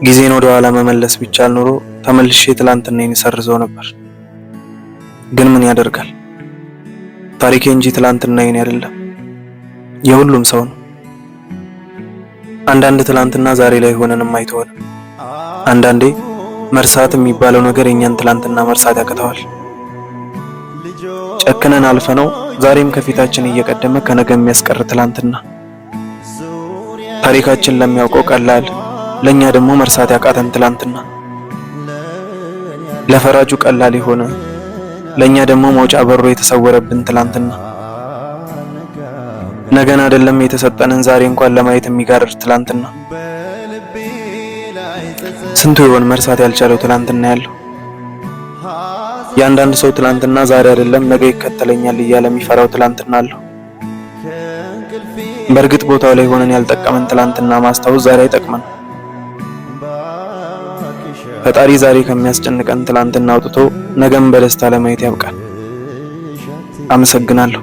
ጊዜን ወደ ኋላ መመለስ ቢቻል ኖሮ ተመልሼ ትላንትናዬን ሰርዘው ነበር። ግን ምን ያደርጋል ታሪኬ እንጂ ትላንትናዬን አይደለም፣ የሁሉም ሰው ነው። አንዳንድ ትላንትና ዛሬ ላይ ሆነንም አይተወንም። አንዳንዴ መርሳት የሚባለው ነገር የኛን ትላንትና መርሳት ያቅተዋል። ጨክነን አልፈነው ዛሬም ከፊታችን እየቀደመ ከነገ የሚያስቀር ትላንትና ታሪካችን ለሚያውቀው ቀላል፣ ለኛ ደግሞ መርሳት ያቃተን ትላንትና ለፈራጁ ቀላል የሆነ ለኛ ደግሞ መውጫ በሩ የተሰወረብን ትላንትና ነገን አይደለም የተሰጠንን ዛሬ እንኳን ለማየት የሚጋርድ ትላንትና ስንቱ ይሆን መርሳት ያልቻለው ትላንትና ያለው። የአንዳንድ ሰው ትላንትና ዛሬ አይደለም ነገ ይከተለኛል እያለ የሚፈራው ትላንትና አለው። በእርግጥ ቦታው ላይ ሆነን ያልጠቀመን ትላንትና ማስታወስ ዛሬ አይጠቅመን። ፈጣሪ ዛሬ ከሚያስጨንቀን ትላንትና አውጥቶ ነገም በደስታ ለማየት ያብቃል። አመሰግናለሁ።